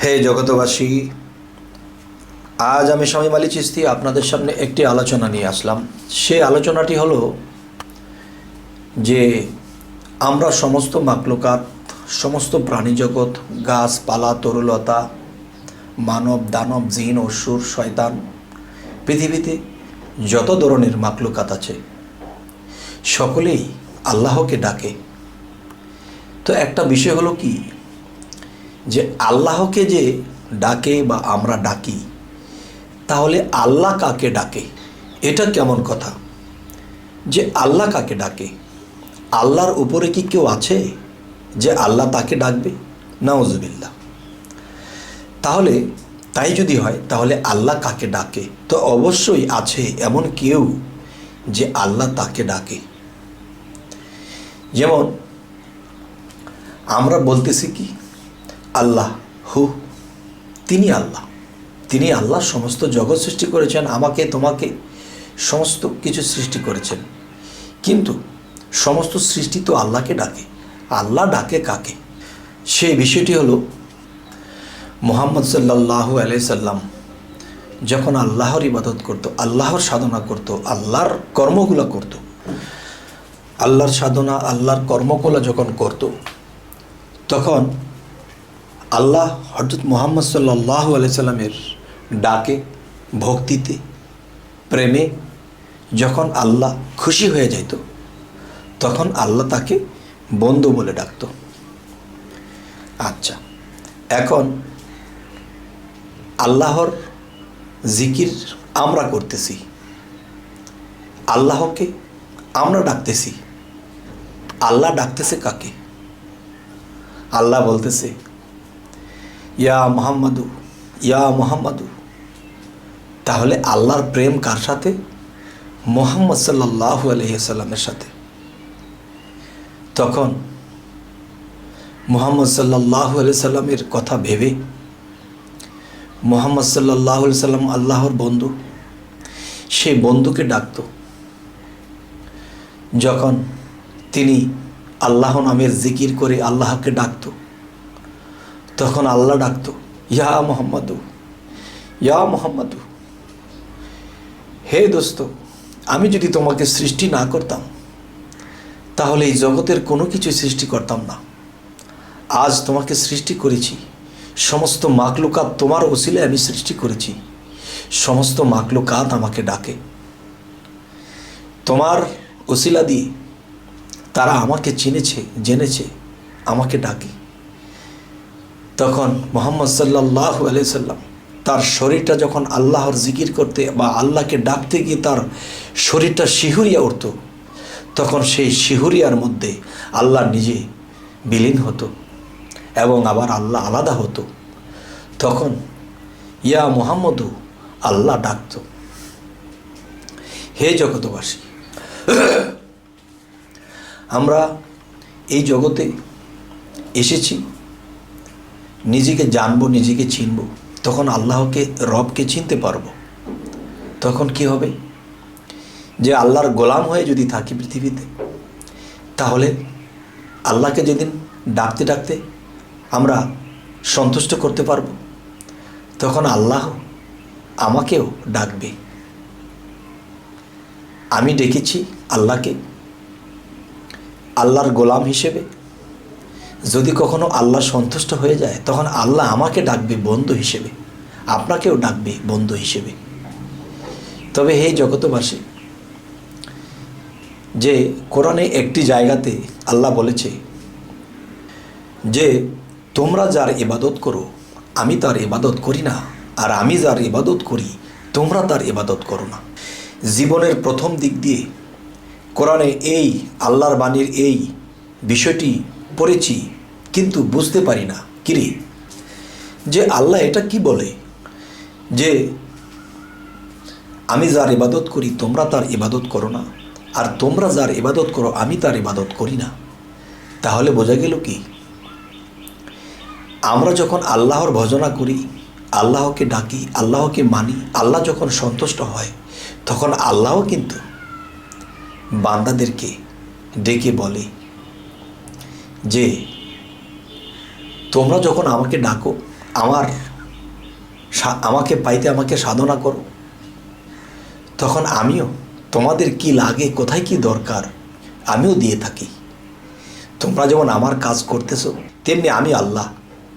হে জগতবাসী, আজ আমি শামীম আলী চিশতি আপনাদের সামনে একটি আলোচনা নিয়ে আসলাম। সেই আলোচনাটি হলো যে আমরা সমস্ত মাকলুকাত, সমস্ত প্রাণী জগৎ, গাছপালা, তরুলতা, মানব দানব, জিন অসুর, শয়তান, পৃথিবীতে যত ধরনের মাকলুকাত আছে সকলেই আল্লাহকে ডাকে। তো একটা বিষয় হলো কি, যে আল্লাহকে যে ডাকে বা আমরা ডাকি, তাহলে আল্লাহ কাকে ডাকে? এটা কেমন কথা যে আল্লাহ কাকে ডাকে? আল্লাহর উপরে কি কেউ আছে যে আল্লাহ তাকে ডাকবে? নাউজুবিল্লাহ। তাহলে তাই যদি হয়, তাহলে আল্লাহ কাকে ডাকে? তো অবশ্যই আছে এমন কেউ যে আল্লাহ তাকে ডাকে। যেমন আমরা বলতেছি কি, আল্লাহ হু, তিনি আল্লাহ, তিনি আল্লাহ সমস্ত জগৎ সৃষ্টি করেছেন, আমাকে তোমাকে সমস্ত কিছু সৃষ্টি করেছেন। কিন্তু সমস্ত সৃষ্টি তো আল্লাহকে ডাকে। আল্লাহ ডাকে কাকে? সেই বিষয়টি হলো মুহাম্মদ সাল্লাল্লাহু আলাইহি সাল্লাম যখন আল্লাহর ইবাদত করত, আল্লাহর সাধনা করত, আল্লাহর কর্মগুলো করত, আল্লাহর সাধনা, আল্লাহর কর্মগুলো যখন করত, তখন আল্লাহ হযরত মুহাম্মদ সাল্লাল্লাহু আলাইহি সাল্লামের ডাকে, ভক্তিতে, প্রেমে যখন আল্লাহ খুশি হয়ে যেত, তখন আল্লাহ তাকে বন্ধু বলে ডাকত। আচ্ছা, এখন আল্লাহর জিকির আমরা করতেছি, আল্লাহকে আমরা ডাকতেছি। আল্লাহ ডাকতেছে কাকে? আল্লাহ বলতেছে ইয়া মুহাম্মাদু, ইয়া মুহাম্মাদু। তাহলে আল্লাহর প্রেম কার সাথে? মুহাম্মদ সাল্লাল্লাহু আলাইহি সাল্লামের সাথে। তখন মুহাম্মদ সাল্লাল্লাহু আলাইহি সাল্লামের কথা ভেবে মুহাম্মদ সাল্লাল্লাহু আলাইহি সাল্লাম আল্লাহর বন্ধু, সেই বন্ধুকে ডাকত। যখন তিনি আল্লাহ নামের জিকির করে আল্লাহকে ডাকত, তখন আল্লাহ ডাকত ইয়া মুহাম্মাদু, ইয়া মুহাম্মাদু। হে দোস্ত, আমি যদি তোমাকে সৃষ্টি না করতাম, তাহলে এই জগতের কোনো কিছু সৃষ্টি করতাম না। আজ তোমাকে সৃষ্টি করেছি, সমস্ত মাকলুকাত তোমার ওসিলায় আমি সৃষ্টি করেছি। সমস্ত মাকলুকাত আমাকে ডাকে, তোমার ওসিলা দিয়ে তারা আমাকে চিনেছে, জেনেছে, আমাকে ডাকে। তখন মুহাম্মদ সাল্লাল্লাহু আলাইহি সাল্লাম তার শরীরটা যখন আল্লাহর জিকির করতে বা আল্লাহকে ডাকতে গিয়ে তার শরীরটা শিহুরিয়া উঠত, তখন সেই শিহুরিয়ার মধ্যে আল্লাহ নিজে বিলীন হতো এবং আবার আল্লাহ আলাদা হতো। তখন ইয়া মুহাম্মাদু আল্লাহ ডাকত। হে জগতবাসী, আমরা এই জগতে এসেছি নিজেকে জানবো, নিজেকে চিনব, তখন আল্লাহকে, রবকে চিনতে পারবো। তখন কি হবে? যে আল্লাহর গোলাম হয়ে যদি থাকি পৃথিবীতে, তাহলে আল্লাহকে যেদিন ডাকতে ডাকতে আমরা সন্তুষ্ট করতে পারবো, তখন আল্লাহ আমাকেও ডাকবে। আমি ডেকেছি আল্লাহকে আল্লাহর গোলাম হিসেবে। যদি কখনো আল্লাহ সন্তুষ্ট হয়ে যায়, তখন আল্লাহ আমাকে ডাকবে বন্ধু হিসেবে, আপনাকেও ডাকবে বন্ধু হিসেবে। তবে হে জগতবাসী, যে কোরআনে একটি জায়গাতে আল্লাহ বলেছে যে তোমরা যার ইবাদত করো আমি তার ইবাদত করি না, আর আমি যার ইবাদত করি তোমরা তার ইবাদত করো না। জীবনের প্রথম দিক দিয়ে কোরআনে এই আল্লাহর বাণীর এই বিষয়টি পড়েছি, কিন্তু বুঝতে পারি না কিরে, যে আল্লাহ এটা কি বলে যে আমি যার ইবাদত করি তোমরা তার ইবাদত করো না, আর তোমরা যার ইবাদত করো আমি তার ইবাদত করি না। তাহলে বোঝা গেল কি, আমরা যখন আল্লাহর ভজনা করি, আল্লাহকে ডাকি, আল্লাহকে মানি, আল্লাহ যখন সন্তুষ্ট হয়, তখন আল্লাহও কিন্তু বান্দাদেরকে ডেকে বলে যে তোমরা যখন আমাকে ডাকো আমাকে পাইতে আমাকে সাধনা করো, তখন আমিও তোমাদের কি লাগে, কোথায় কি দরকার আমিও দিয়ে থাকি। তোমরা যেমন আমার কাজ করতেছো, তেমনি আমি আল্লাহ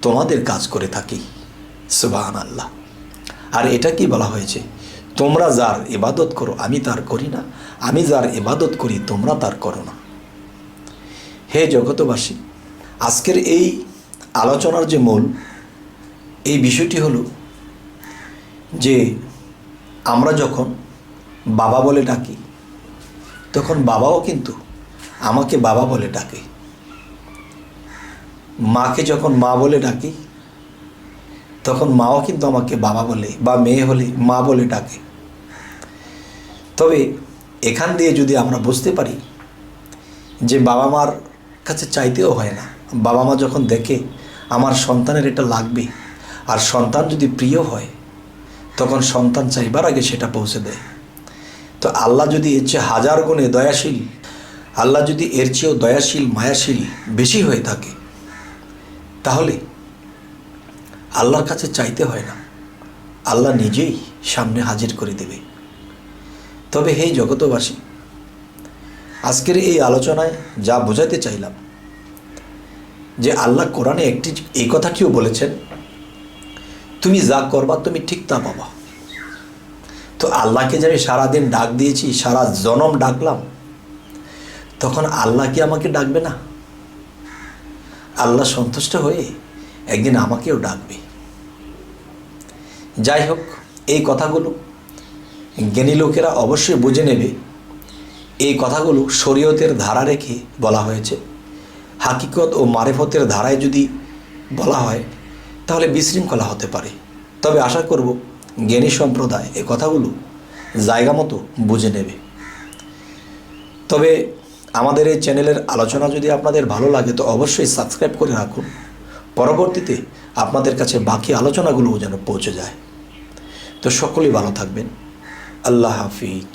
তোমাদের কাজ করে থাকি। সুবহানাল্লাহ। আর এটা কি বলা হয়েছে, তোমরা যার ইবাদত করো আমি তার করি না, আমি যার ইবাদত করি তোমরা তার করো না। হে জগতবাসী, আজকের এই আলোচনার যে মূল এই বিষয়টি হলো যে আমরা যখন বাবা বলে ডাকি, তখন বাবাও কিন্তু আমাকে বাবা বলে ডাকে। মাকে যখন মা বলে ডাকি, তখন মাও কিন্তু আমাকে বাবা বলে, বা মেয়ে হলে মা বলে ডাকে। তবে এখান দিয়ে যদি আমরা বুঝতে পারি যে বাবা মার কাছে চাইতেও হয় না, বাবা মা যখন দেখে আমার সন্তানের এটা লাগবে, আর সন্তান যদি প্রিয় হয়, তখন সন্তান চাইবার আগে সেটা পৌঁছে দেয়। তো আল্লাহ যদি এর চেয়ে হাজার গুণে দয়াশীল, আল্লাহ যদি এর চেয়েও দয়াশীল মায়াশীল বেশি হয়ে থাকে, তাহলে আল্লাহর কাছে চাইতে হয় না, আল্লাহ নিজেই সামনে হাজির করে দেবে। তবে হে জগতবাসী, আজকের এই আলোচনায় যা বোঝাতে চাইলাম যে আল্লাহ কোরআনে এই কথাটিও বলেছেন, তুমি যা করবা তুমি ঠিক তা পাবা। তো আল্লাহকে যে আমি সারাদিন ডাক দিয়েছি, সারা জনম ডাকলাম, তখন আল্লাহ কি আমাকে ডাকবে না? আল্লাহ সন্তুষ্ট হয়ে একদিন আমাকেও ডাকবে। যাই হোক, এই কথাগুলো জ্ঞানী লোকেরা অবশ্যই বুঝে নেবে। এই কথাগুলো শরীয়তের ধারা রেখে বলা হয়েছে। হাকিকত ও মারেফতের ধারায় যদি বলা হয় তাহলে বিশৃঙ্খলা হতে পারে। তবে আশা করব জ্ঞানী সম্প্রদায় এই কথাগুলো জায়গা মতো বুঝে নেবে। তবে আমাদের এই চ্যানেলের আলোচনা যদি আপনাদের ভালো লাগে তো অবশ্যই সাবস্ক্রাইব করে রাখুন, পরবর্তীতে আপনাদের কাছে বাকি আলোচনাগুলোও যেন পৌঁছে যায়। তো সকলেই ভালো থাকবেন। আল্লাহ হাফিজ।